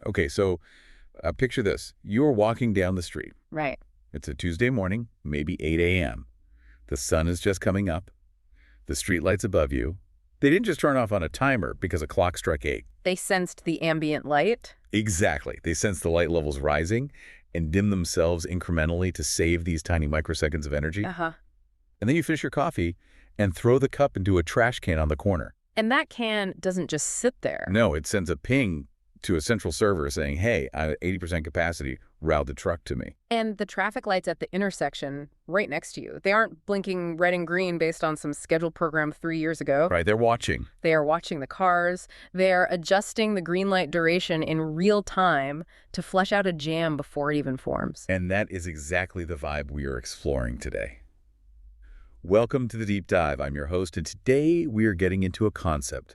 Okay, so picture this. You're walking down the street. Right. It's a Tuesday morning, maybe 8 a.m. The sun is just coming up. The streetlights above you. They didn't just turn off on a timer because a clock struck 8. They sensed the ambient light. Exactly. They sense the light levels rising and dim themselves incrementally to save these tiny microseconds of energy. Uh-huh. And then you finish your coffee and throw the cup into a trash can on the corner. And that can doesn't just sit there. No, it sends a ping to a central server saying, hey, I have 80% capacity, route the truck to me. And the traffic lights at the intersection right next to you, they aren't blinking red and green based on some scheduled program 3 years ago. Right, they're watching. They are watching the cars. They are adjusting the green light duration in real time to flesh out a jam before it even forms. And that is exactly the vibe we are exploring today. Welcome to the Deep Dive. I'm your host, and today we are getting into a concept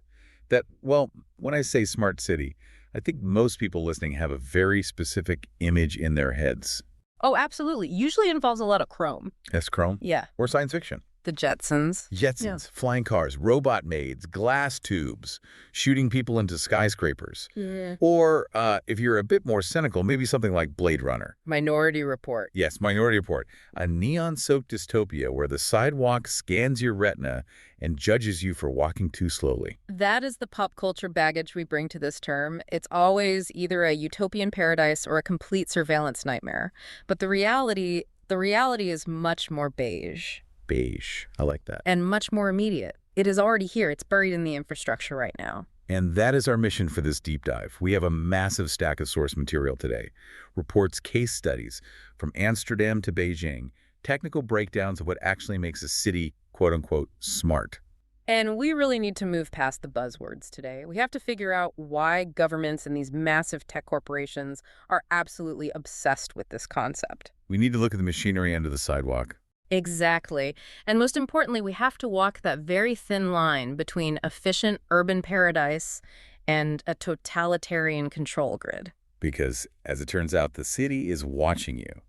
that, well, when I say smart city, I think most people listening have a very specific image in their heads. Oh, absolutely. Usually involves a lot of chrome. Yes, Chrome? Yeah. Or science fiction. The Jetsons. Jetsons, flying cars, robot maids, glass tubes, shooting people into skyscrapers. Yeah. Or, if you're a bit more cynical, maybe something like Blade Runner. Minority Report. Yes, Minority Report, a neon-soaked dystopia where the sidewalk scans your retina and judges you for walking too slowly. That is the pop culture baggage we bring to this term. It's always either a utopian paradise or a complete surveillance nightmare. But the reality is much more beige. Beige. I like that. And much more immediate. It is already here. It's buried in the infrastructure right now. And that is our mission for this deep dive. We have a massive stack of source material today. Reports, case studies, from Amsterdam to Beijing, technical breakdowns of what actually makes a city, quote-unquote, smart. And we really need to move past the buzzwords today. We have to figure out why governments and these massive tech corporations are absolutely obsessed with this concept. We need to look at the machinery under the sidewalk. Exactly. And most importantly, we have to walk that very thin line between efficient urban paradise and a totalitarian control grid. Because, as it turns out, the city is watching you.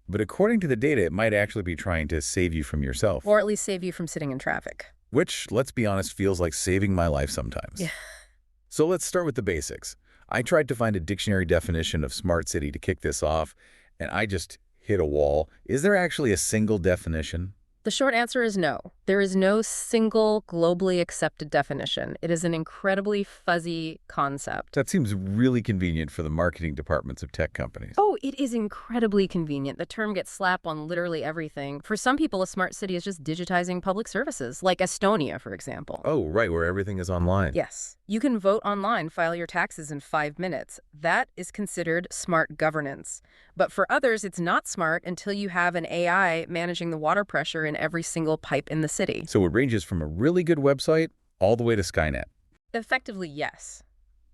But according to the data, it might actually be trying to save you from yourself. Or at least save you from sitting in traffic. Which, let's be honest, feels like saving my life sometimes. Yeah. So let's start with the basics. I tried to find a dictionary definition of smart city to kick this off, and I just hit a wall. Is there actually a single definition? The short answer is no. There is no single globally accepted definition. It is an incredibly fuzzy concept. That seems really convenient for the marketing departments of tech companies. Oh, it is incredibly convenient. The term gets slapped on literally everything. For some people, a smart city is just digitizing public services, like Estonia, for example. Oh, right, where everything is online. Yes. You can vote online, file your taxes in 5 minutes. That is considered smart governance. But for others, it's not smart until you have an AI managing the water pressure in every single pipe in the city. So it ranges from a really good website all the way to Skynet. Effectively, yes.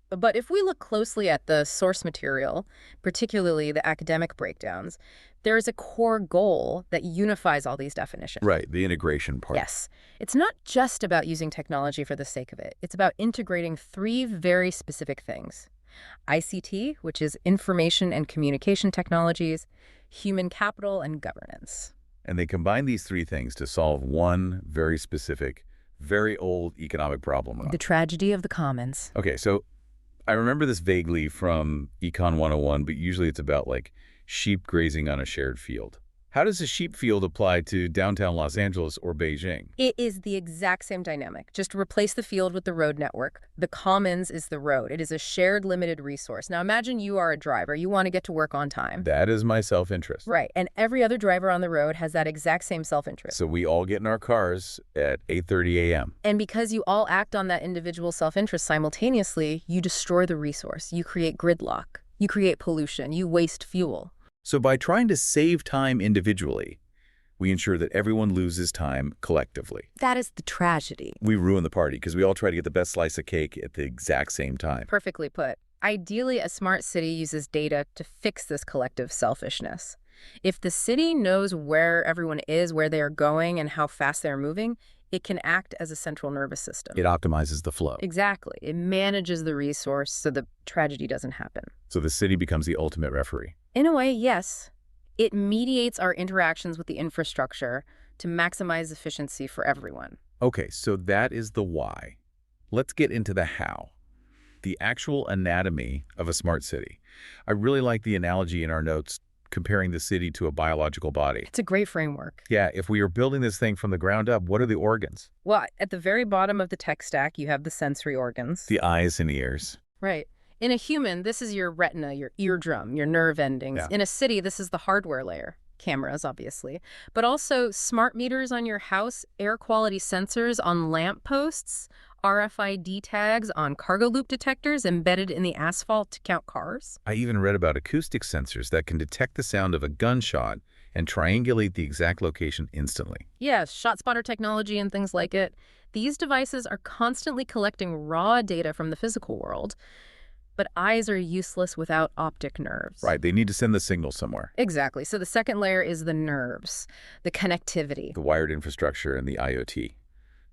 But if we look closely at the source material, particularly the academic breakdowns, there is a core goal that unifies all these definitions. Right, the integration part. Yes. It's not just about using technology for the sake of it. It's about integrating 3 very specific things. ICT, which is information and communication technologies, human capital, and governance. And they combine these 3 things to solve one very specific, very old economic problem. The tragedy of the commons. Okay, so I remember this vaguely from Econ 101, but usually it's about like sheep grazing on a shared field. How does a sheep field apply to downtown Los Angeles or Beijing? It is the exact same dynamic. Just replace the field with the road network. The commons is the road. It is a shared limited resource. Now imagine you are a driver. You want to get to work on time. That is my self-interest. Right. And every other driver on the road has that exact same self-interest. So we all get in our cars at 8:30 a.m. And because you all act on that individual self-interest simultaneously, you destroy the resource. You create gridlock. You create pollution. You waste fuel. So by trying to save time individually, we ensure that everyone loses time collectively. That is the tragedy. We ruin the party because we all try to get the best slice of cake at the exact same time. Perfectly put. Ideally, a smart city uses data to fix this collective selfishness. If the city knows where everyone is, where they are going, and how fast they're moving, it can act as a central nervous system. It optimizes the flow. Exactly. It manages the resource so the tragedy doesn't happen. So the city becomes the ultimate referee. In a way, yes. It mediates our interactions with the infrastructure to maximize efficiency for everyone. Okay, so that is the why. Let's get into the how. the actual anatomy of a smart city. I really like the analogy in our notes comparing the city to a biological body. It's a great framework. Yeah, if we are building this thing from the ground up, what are the organs? Well, at the very bottom of the tech stack, you have the sensory organs. The eyes and ears. Right. In a human, this is your retina, your eardrum, your nerve endings. Yeah. In a city, this is the hardware layer. Cameras, obviously. But also smart meters on your house, air quality sensors on lamp posts, RFID tags on cargo loop detectors embedded in the asphalt to count cars. I even read about acoustic sensors that can detect the sound of a gunshot and triangulate the exact location instantly. Yes, shot spotter technology and things like it. These devices are constantly collecting raw data from the physical world, but eyes are useless without optic nerves. Right, they need to send the signal somewhere. Exactly. So the second layer is the nerves, the connectivity. The wired infrastructure and the IoT,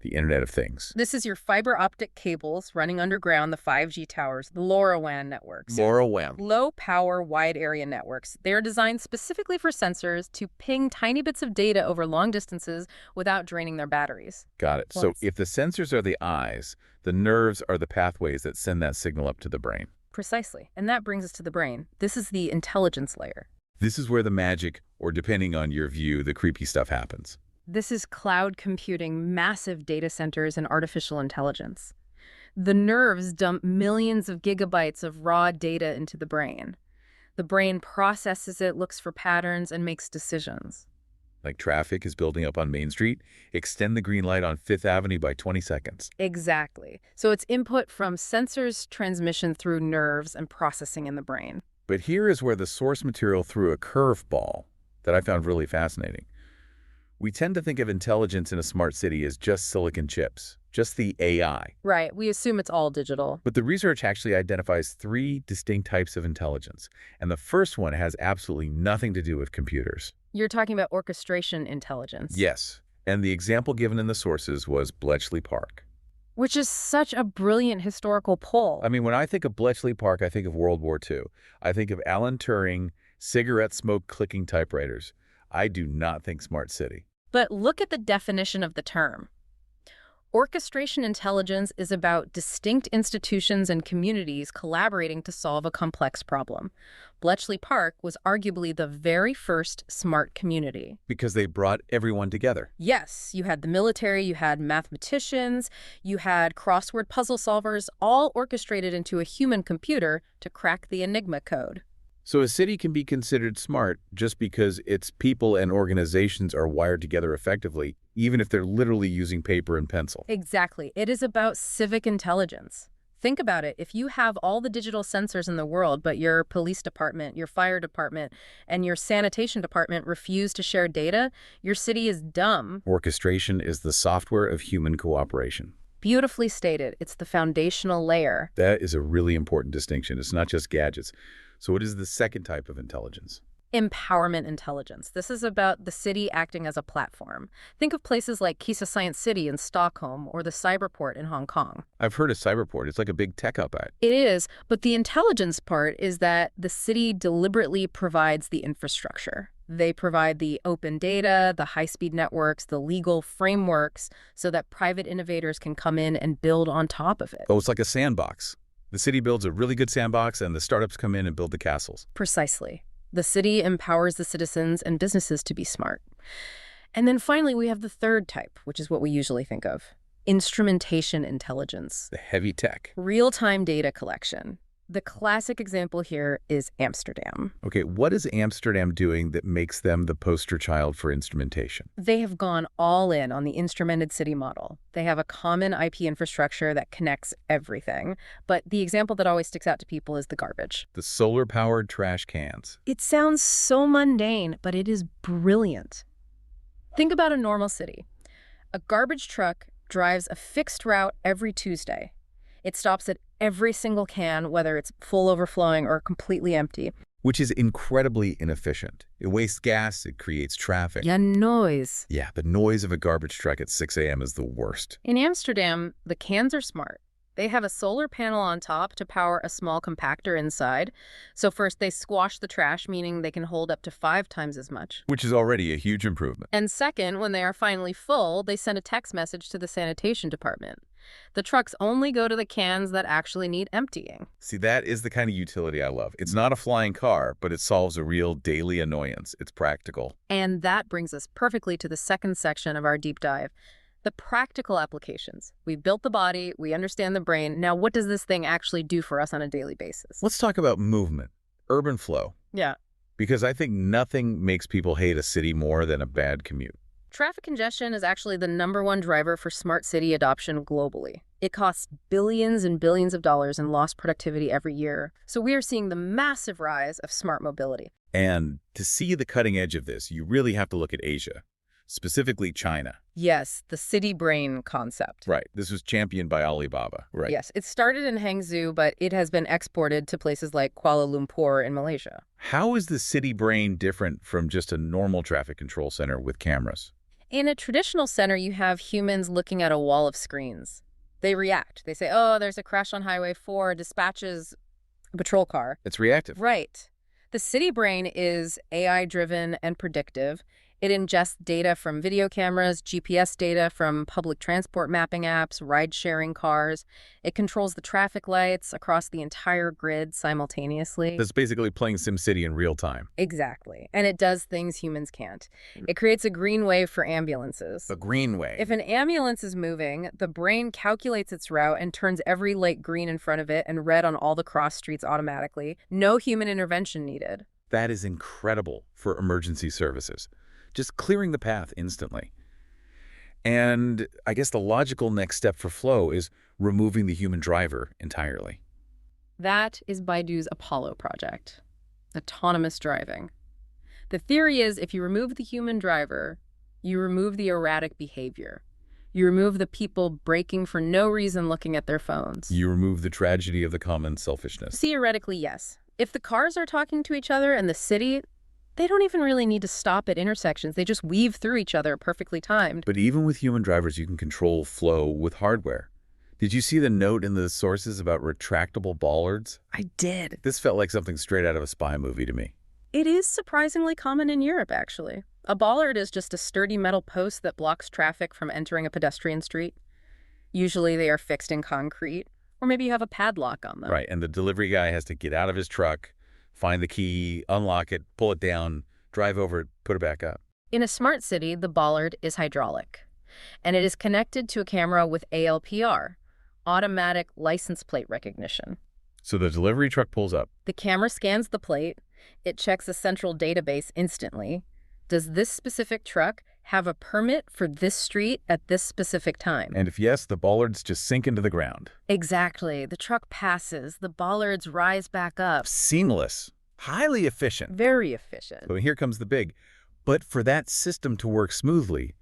the Internet of Things. This is your fiber optic cables running underground, the 5G towers, the LoRaWAN networks. LoRaWAN. Low power, wide area networks. They are designed specifically for sensors to ping tiny bits of data over long distances without draining their batteries. Got it. So if the sensors are the eyes, the nerves are the pathways that send that signal up to the brain. Precisely. And that brings us to the brain. This is the intelligence layer. This is where the magic, or depending on your view, the creepy stuff happens. This is cloud computing, massive data centers, and artificial intelligence. The nerves dump millions of gigabytes of raw data into the brain. The brain processes it, looks for patterns, and makes decisions. Like traffic is building up on Main Street, extend the green light on Fifth Avenue by 20 seconds. Exactly. So it's input from sensors, transmission through nerves, and processing in the brain. But here is where the source material threw a curveball that I found really fascinating. We tend to think of intelligence in a smart city as just silicon chips, just the AI. Right. We assume it's all digital. But the research actually identifies 3 distinct types of intelligence, and the first one has absolutely nothing to do with computers. You're talking about orchestration intelligence. Yes, and the example given in the sources was Bletchley Park. Which is such a brilliant historical pull. I mean, when I think of Bletchley Park, I think of World War II. I think of Alan Turing, cigarette smoke clicking typewriters. I do not think smart city. But look at the definition of the term. Orchestration intelligence is about distinct institutions and communities collaborating to solve a complex problem. Bletchley Park was arguably the very first smart community. Because they brought everyone together. Yes, you had the military, you had mathematicians, you had crossword puzzle solvers, all orchestrated into a human computer to crack the Enigma code. So a city can be considered smart just because its people and organizations are wired together effectively, even if they're literally using paper and pencil. Exactly. It is about civic intelligence. Think about it. If you have all the digital sensors in the world, but your police department, your fire department, and your sanitation department refuse to share data, your city is dumb. Orchestration is the software of human cooperation. Beautifully stated. It's the foundational layer. That is a really important distinction. It's not just gadgets. So what is the second type of intelligence? Empowerment intelligence. This is about the city acting as a platform. Think of places like Kisa Science City in Stockholm or the Cyberport in Hong Kong. I've heard of Cyberport. It's like a big tech hub. It is, but the intelligence part is that the city deliberately provides the infrastructure. They provide the open data, the high-speed networks, the legal frameworks, so that private innovators can come in and build on top of it. Oh, it's like a sandbox. The city builds a really good sandbox, and the startups come in and build the castles. Precisely. The city empowers the citizens and businesses to be smart. And then finally, we have the third type, which is what we usually think of. Instrumentation intelligence. The heavy tech. Real-time data collection. The classic example here is Amsterdam. Okay, what is Amsterdam doing that makes them the poster child for instrumentation? They have gone all in on the instrumented city model. They have a common IP infrastructure that connects everything. But the example that always sticks out to people is the garbage. The solar-powered trash cans. It sounds so mundane, but it is brilliant. Think about a normal city. A garbage truck drives a fixed route every Tuesday. It stops at every single can, whether it's full overflowing or completely empty. Which is incredibly inefficient. It wastes gas, it creates traffic. Yeah, noise. Yeah, the noise of a garbage truck at 6 a.m. is the worst. In Amsterdam, the cans are smart. They have a solar panel on top to power a small compactor inside. So first, they squash the trash, meaning they can hold up to 5 times as much. Which is already a huge improvement. And second, when they are finally full, they send a text message to the sanitation department. The trucks only go to the cans that actually need emptying. See, that is the kind of utility I love. It's not a flying car, but it solves a real daily annoyance. It's practical. And that brings us perfectly to the second section of our deep dive, the practical applications. We've built the body, we understand the brain. Now, what does this thing actually do for us on a daily basis? Let's talk about movement, urban flow, Yeah. because I think nothing makes people hate a city more than a bad commute. Traffic congestion is actually the #1 driver for smart city adoption globally. It costs billions and billions of dollars in lost productivity every year. So we are seeing the massive rise of smart mobility. And to see the cutting edge of this, you really have to look at Asia, specifically China. Yes, the city brain concept. Right. This was championed by Alibaba. Right. Yes, it started in Hangzhou, but it has been exported to places like Kuala Lumpur in Malaysia. How is the city brain different from just a normal traffic control center with cameras? In a traditional center, you have humans looking at a wall of screens. They react. They say, oh, there's a crash on Highway 4, dispatches a patrol car. It's reactive. Right. The city brain is AI-driven and predictive. It ingests data from video cameras, GPS data from public transport mapping apps, ride-sharing cars. It controls the traffic lights across the entire grid simultaneously. That's basically playing SimCity in real time. Exactly. And it does things humans can't. It creates a green wave for ambulances. The green way. If an ambulance is moving, the brain calculates its route and turns every light green in front of it and red on all the cross streets automatically. No human intervention needed. That is incredible for emergency services. Just clearing the path instantly. And I guess the logical next step for flow is removing the human driver entirely. That is Baidu's Apollo project, autonomous driving. The theory is if you remove the human driver, you remove the erratic behavior. You remove the people braking for no reason looking at their phones. You remove the tragedy of the common selfishness. Theoretically, yes. If the cars are talking to each other and the city, they don't even really need to stop at intersections. They just weave through each other perfectly timed. But even with human drivers, you can control flow with hardware. Did you see the note in the sources about retractable bollards? I did. This felt like something straight out of a spy movie to me. It is surprisingly common in Europe, actually. A bollard is just a sturdy metal post that blocks traffic from entering a pedestrian street. Usually they are fixed in concrete, or maybe you have a padlock on them. Right, and the delivery guy has to get out of his truck, find the key, unlock it, pull it down, drive over it, put it back up. In a smart city, the bollard is hydraulic, and it is connected to a camera with ALPR, automatic license plate recognition. So the delivery truck pulls up. The camera scans the plate. It checks a central database instantly. Does this specific truck have a permit for this street at this specific time? And if yes, the bollards just sink into the ground. Exactly. The truck passes. The bollards rise back up. Seamless. Highly efficient. Very efficient. So here comes the big. But for that system to work smoothly,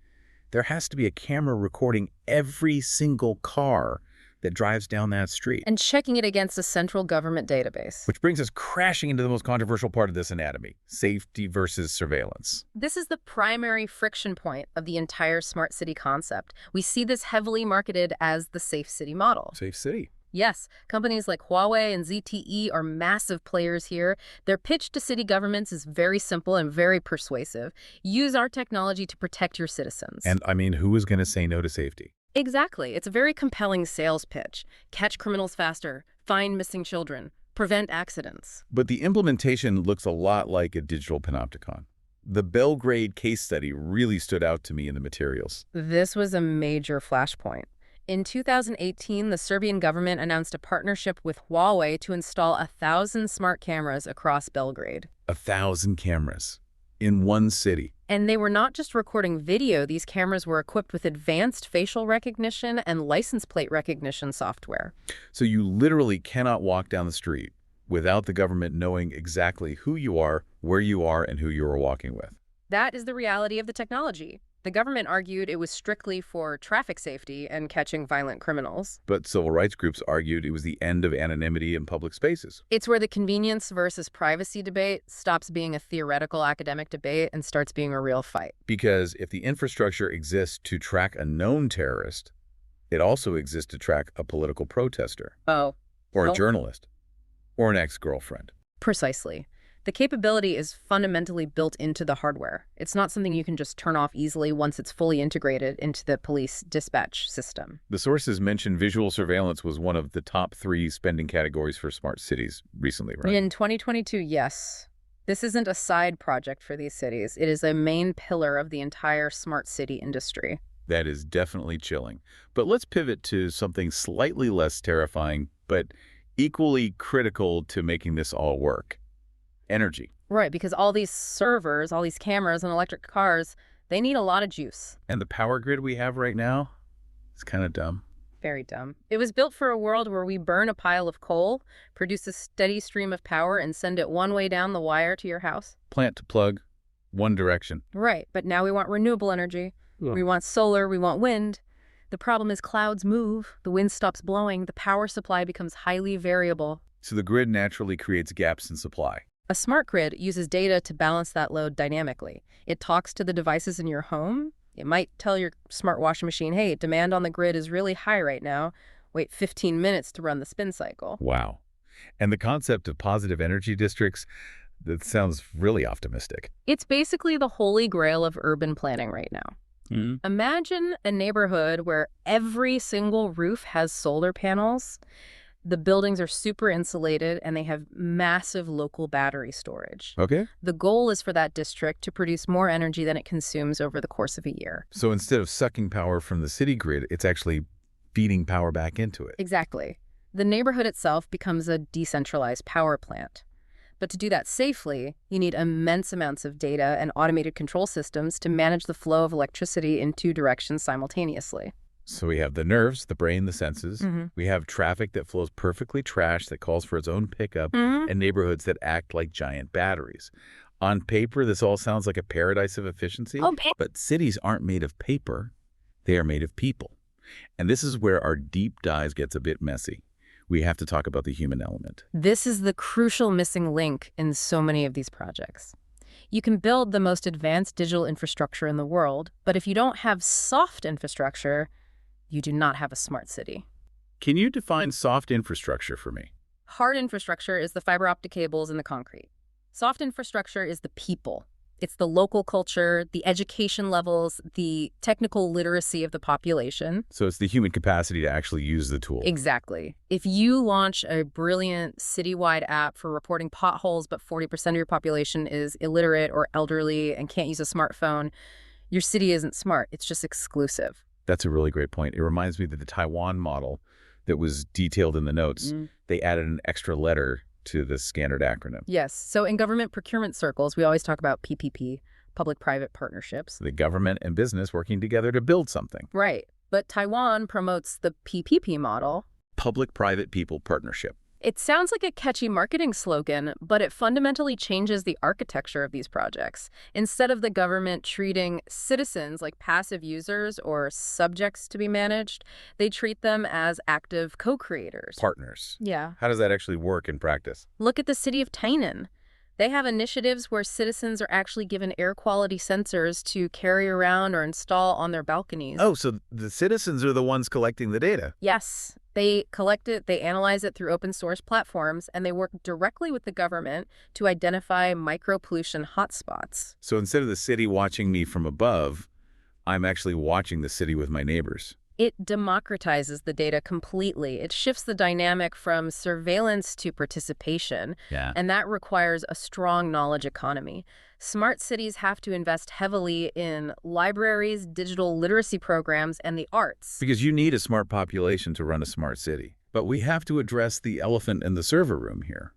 there has to be a camera recording every single car that drives down that street. And checking it against a central government database. Which brings us crashing into the most controversial part of this anatomy, safety versus surveillance. This is the primary friction point of the entire smart city concept. We see this heavily marketed as the safe city model. Safe city. Yes, companies like Huawei and ZTE are massive players here. Their pitch to city governments is very simple and very persuasive. Use our technology to protect your citizens. And I mean, who is going to say no to safety? Exactly. It's a very compelling sales pitch. Catch criminals faster, find missing children, prevent accidents. But the implementation looks a lot like a digital panopticon. The Belgrade case study really stood out to me in the materials. This was a major flashpoint. In 2018, the Serbian government announced a partnership with Huawei to install 1,000 smart cameras across Belgrade. 1,000 cameras in one city. And they were not just recording video. These cameras were equipped with advanced facial recognition and license plate recognition software. So you literally cannot walk down the street without the government knowing exactly who you are, where you are, and who you are walking with. That is the reality of the technology. The government argued it was strictly for traffic safety and catching violent criminals. But civil rights groups argued it was the end of anonymity in public spaces. It's where the convenience versus privacy debate stops being a theoretical academic debate and starts being a real fight. Because if the infrastructure exists to track a known terrorist, it also exists to track a political protester. Oh. Or a journalist. Or an ex-girlfriend. Precisely. The capability is fundamentally built into the hardware. It's not something you can just turn off easily once it's fully integrated into the police dispatch system. The sources mentioned visual surveillance was one of the top 3 spending categories for smart cities recently, right? In 2022, yes. This isn't a side project for these cities. It is a main pillar of the entire smart city industry. That is definitely chilling. But let's pivot to something slightly less terrifying, but equally critical to making this all work. Energy. Right, because all these servers, all these cameras and electric cars, they need a lot of juice. And the power grid we have right now is kind of dumb. Very dumb. It was built for a world where we burn a pile of coal, produce a steady stream of power, and send it one way down the wire to your house. Plant to plug, one direction. Right, but now we want renewable energy. Ugh. We want solar, we want wind. The problem is clouds move, the wind stops blowing, the power supply becomes highly variable. So the grid naturally creates gaps in supply. A smart grid uses data to balance that load dynamically. It talks to the devices in your home. It might tell your smart washing machine, hey, demand on the grid is really high right now. Wait 15 minutes to run the spin cycle. Wow. And the concept of positive energy districts, that sounds really optimistic. It's basically the holy grail of urban planning right now. Imagine a neighborhood where every single roof has solar panels. The buildings are super insulated and they have massive local battery storage. Okay. The goal is for that district to produce more energy than it consumes over the course of a year. So instead of sucking power from the city grid, it's actually feeding power back into it. Exactly. The neighborhood itself becomes a decentralized power plant. But to do that safely, you need immense amounts of data and automated control systems to manage the flow of electricity in 2 directions simultaneously. So we have the nerves, the brain, the senses. Mm-hmm. We have traffic that flows perfectly trashed, that calls for its own pickup, and neighborhoods that act like giant batteries. On paper, this all sounds like a paradise of efficiency, but cities aren't made of paper. They are made of people. And this is where our deep dive gets a bit messy. We have to talk about the human element. This is the crucial missing link in so many of these projects. You can build the most advanced digital infrastructure in the world, but if you don't have soft infrastructure, you do not have a smart city. Can you define soft infrastructure for me? Hard infrastructure is the fiber optic cables and the concrete. Soft infrastructure is the people. It's the local culture, the education levels, the technical literacy of the population. So it's the human capacity to actually use the tool. Exactly. If you launch a brilliant citywide app for reporting potholes, but 40% of your population is illiterate or elderly and can't use a smartphone, your city isn't smart. It's just exclusive. That's a really great point. It reminds me that the Taiwan model that was detailed in the notes, they added an extra letter to the standard acronym. Yes. So in government procurement circles, we always talk about PPP, public-private partnerships. The government and business working together to build something. Right. But Taiwan promotes the PPP model. Public-private people partnership. It sounds like a catchy marketing slogan, but it fundamentally changes the architecture of these projects. Instead of the government treating citizens like passive users or subjects to be managed, they treat them as active co-creators. Partners. Yeah. How does that actually work in practice? Look at the city of Tainan. They have initiatives where citizens are actually given air quality sensors to carry around or install on their balconies. Oh, so the citizens are the ones collecting the data. Yes. They collect it, they analyze it through open source platforms, and they work directly with the government to identify micropollution hotspots. So instead of the city watching me from above, I'm actually watching the city with my neighbors. It democratizes the data completely. It shifts the dynamic from surveillance to participation, and that requires a strong knowledge economy. Smart cities have to invest heavily in libraries, digital literacy programs, and the arts. Because you need a smart population to run a smart city. But we have to address the elephant in the server room here.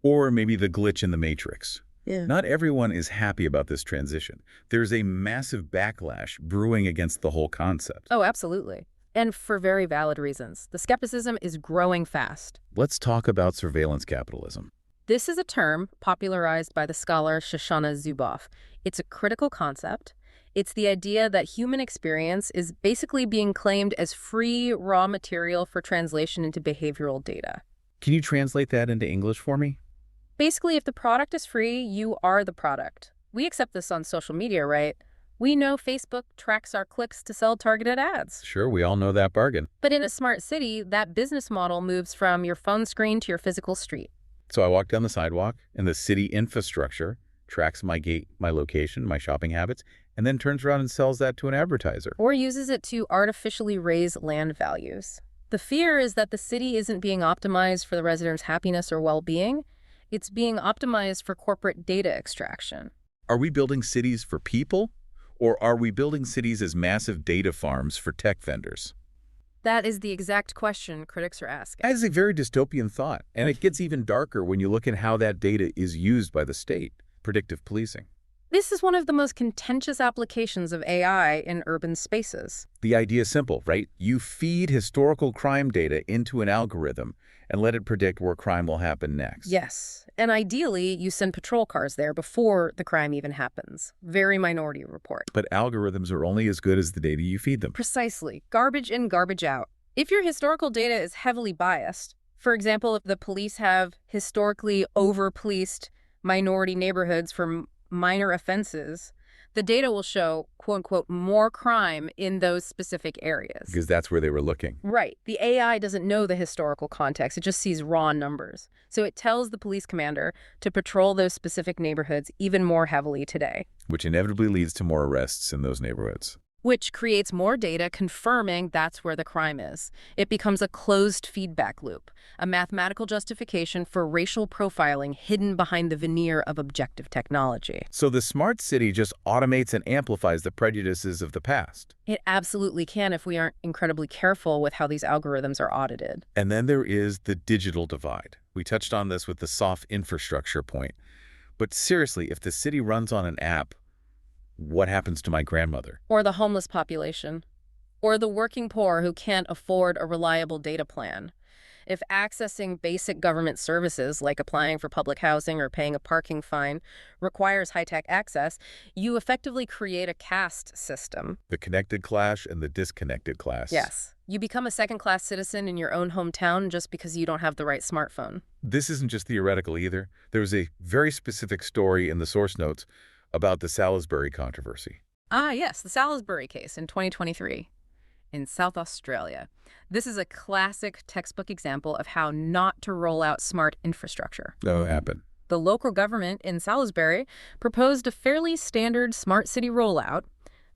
Or maybe the glitch in the matrix. Yeah. Not everyone is happy about this transition. There's a massive backlash brewing against the whole concept. Oh, absolutely. And for very valid reasons. The skepticism is growing fast. Let's talk about surveillance capitalism. This is a term popularized by the scholar Shoshana Zuboff. It's a critical concept. It's the idea that human experience is basically being claimed as free raw material for translation into behavioral data. Can you translate that into English for me? Basically, if the product is free, you are the product. We accept this on social media, right? We know Facebook tracks our clicks to sell targeted ads. Sure, we all know that bargain. But in a smart city, that business model moves from your phone screen to your physical street. So I walk down the sidewalk, and the city infrastructure tracks my gait, my location, my shopping habits, and then turns around and sells that to an advertiser. Or uses it to artificially raise land values. The fear is that the city isn't being optimized for the residents' happiness or well-being. It's being optimized for corporate data extraction. Are we building cities for people, or are we building cities as massive data farms for tech vendors? That is the exact question critics are asking. That is a very dystopian thought, and it gets even darker when you look at how that data is used by the state, predictive policing. This is one of the most contentious applications of AI in urban spaces. The idea is simple, right? You feed historical crime data into an algorithm and let it predict where crime will happen next. Yes, and ideally, you send patrol cars there before the crime even happens. Very Minority Report. But algorithms are only as good as the data you feed them. Precisely. Garbage in, garbage out. If your historical data is heavily biased, for example, if the police have historically over-policed minority neighborhoods for minor offenses, the data will show, quote-unquote, more crime in those specific areas. Because that's where they were looking. Right. The AI doesn't know the historical context. It just sees raw numbers. So it tells the police commander to patrol those specific neighborhoods even more heavily today. Which inevitably leads to more arrests in those neighborhoods. Which creates more data confirming that's where the crime is. It becomes a closed feedback loop, a mathematical justification for racial profiling hidden behind the veneer of objective technology. So the smart city just automates and amplifies the prejudices of the past. It absolutely can if we aren't incredibly careful with how these algorithms are audited. And then there is the digital divide. We touched on this with the soft infrastructure point. But seriously, if the city runs on an app, what happens to my grandmother? Or the homeless population. Or the working poor who can't afford a reliable data plan. If accessing basic government services like applying for public housing or paying a parking fine requires high-tech access, you effectively create a caste system. The connected class and the disconnected class. Yes. You become a second-class citizen in your own hometown just because you don't have the right smartphone. This isn't just theoretical either. There was a very specific story in the source notes about the Salisbury controversy. Ah, yes, the Salisbury case in 2023 in South Australia. This is a classic textbook example of how not to roll out smart infrastructure. Oh, happened. The local government in Salisbury proposed a fairly standard smart city rollout.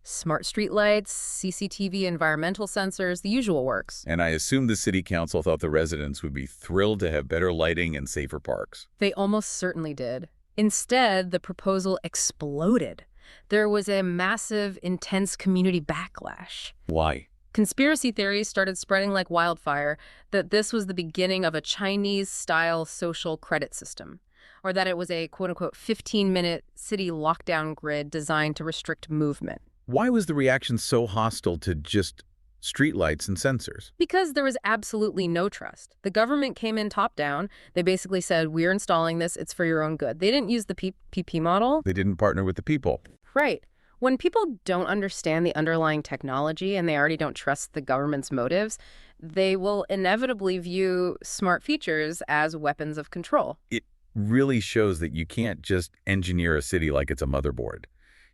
Smart streetlights, CCTV, environmental sensors, the usual works. And I assume the city council thought the residents would be thrilled to have better lighting and safer parks. They almost certainly did. Instead, the proposal exploded. There was a massive, intense community backlash. Why? Conspiracy theories started spreading like wildfire that this was the beginning of a Chinese-style social credit system, or that it was a quote-unquote 15-minute city lockdown grid designed to restrict movement. Why was the reaction so hostile to just streetlights and sensors? Because there was absolutely no trust. The government came in top-down. They basically said, we're installing this, it's for your own good. They didn't use the PP model. They didn't partner with the people. Right. When people don't understand the underlying technology and they already don't trust the government's motives, they will inevitably view smart features as weapons of control. It really shows that you can't just engineer a city like it's a motherboard.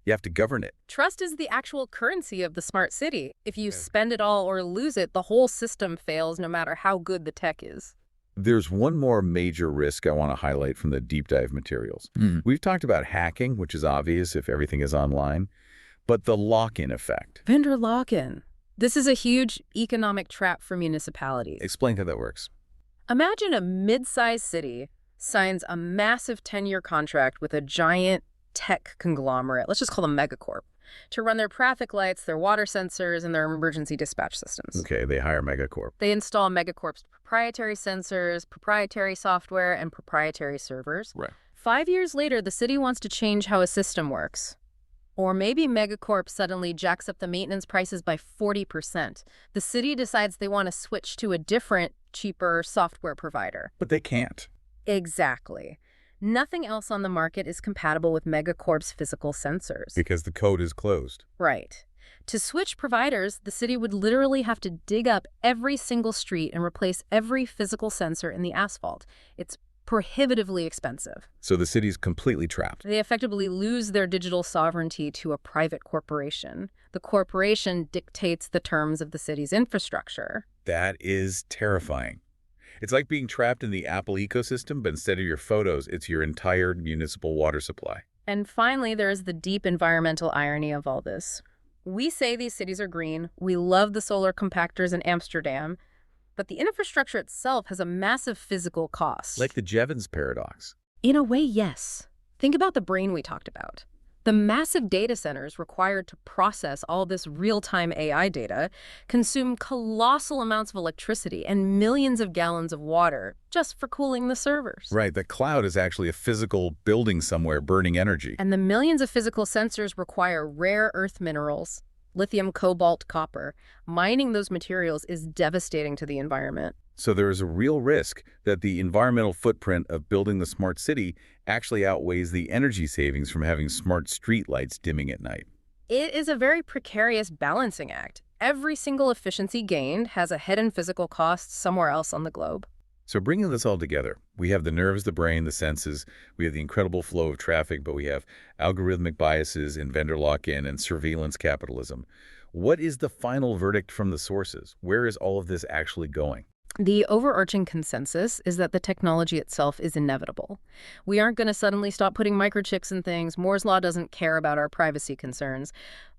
You have to govern it. Trust is the actual currency of the smart city. If you spend it all or lose it, the whole system fails no matter how good the tech is. There's one more major risk I want to highlight from the deep dive materials. We've talked about hacking, which is obvious if everything is online, but the lock-in effect. Vendor lock-in. This is a huge economic trap for municipalities. Explain how that works. Imagine a mid-sized city signs a massive 10-year contract with a giant tech conglomerate, let's just call them megacorp, to run their traffic lights, their water sensors, and their emergency dispatch systems. Okay, they hire megacorp. They install megacorp's proprietary sensors, proprietary software, and proprietary servers. Right. 5 years later, the city wants to change how a system works. Or maybe megacorp suddenly jacks up the maintenance prices by 40%. The city decides they want to switch to a different, cheaper software provider. But they can't. Exactly. Nothing else on the market is compatible with megacorp's physical sensors. Because the code is closed. Right. To switch providers, the city would literally have to dig up every single street and replace every physical sensor in the asphalt. It's prohibitively expensive. So the city's completely trapped. They effectively lose their digital sovereignty to a private corporation. The corporation dictates the terms of the city's infrastructure. That is terrifying. It's like being trapped in the Apple ecosystem, but instead of your photos, it's your entire municipal water supply. And finally, there is the deep environmental irony of all this. We say these cities are green, we love the solar compactors in Amsterdam, but the infrastructure itself has a massive physical cost. Like the Jevons paradox. In a way, yes. Think about the brain we talked about. The massive data centers required to process all this real-time AI data consume colossal amounts of electricity and millions of gallons of water just for cooling the servers. Right, the cloud is actually a physical building somewhere burning energy. And the millions of physical sensors require rare earth minerals, lithium, cobalt, copper. Mining those materials is devastating to the environment. So there is a real risk that the environmental footprint of building the smart city actually outweighs the energy savings from having smart street lights dimming at night. It is a very precarious balancing act. Every single efficiency gained has a hidden physical cost somewhere else on the globe. So bringing this all together, we have the nerves, the brain, the senses, we have the incredible flow of traffic, but we have algorithmic biases and vendor lock-in and surveillance capitalism. What is the final verdict from the sources? Where is all of this actually going? The overarching consensus is that the technology itself is inevitable. We aren't going to suddenly stop putting microchips in things. Moore's Law doesn't care about our privacy concerns.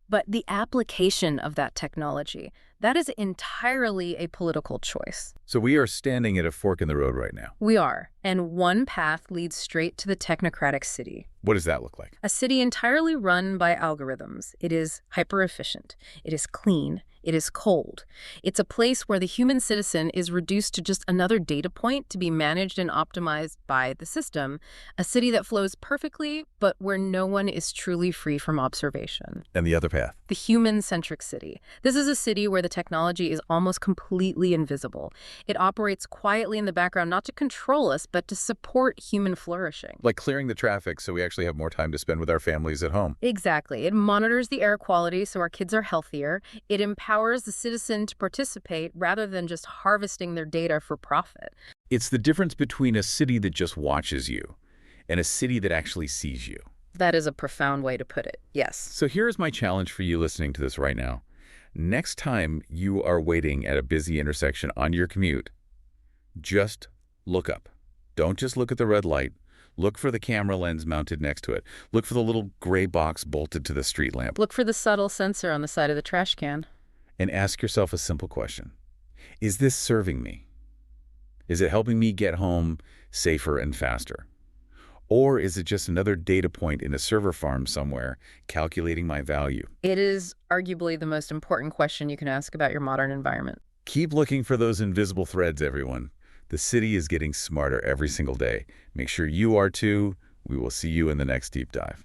But the application of that technology, that is entirely a political choice. So we are standing at a fork in the road right now. We are. And one path leads straight to the technocratic city. What does that look like? A city entirely run by algorithms. It is hyper-efficient. It is clean. It is cold. It's a place where the human citizen is reduced to just another data point to be managed and optimized by the system. A city that flows perfectly, but where no one is truly free from observation. And the other path? The human-centric city. This is a city where the technology is almost completely invisible. It operates quietly in the background, not to control us, but to support human flourishing. Like clearing the traffic so we actually have more time to spend with our families at home. Exactly. It monitors the air quality so our kids are healthier. It empowers the citizen to participate rather than just harvesting their data for profit. It's the difference between a city that just watches you and a city that actually sees you. That is a profound way to put it, yes. So here is my challenge for you listening to this right now. Next time you are waiting at a busy intersection on your commute, just look up. Don't just look at the red light. Look for the camera lens mounted next to it. Look for the little gray box bolted to the street lamp. Look for the subtle sensor on the side of the trash can. And ask yourself a simple question. Is this serving me? Is it helping me get home safer and faster? Or is it just another data point in a server farm somewhere calculating my value? It is arguably the most important question you can ask about your modern environment. Keep looking for those invisible threads, everyone. The city is getting smarter every single day. Make sure you are too. We will see you in the next deep dive.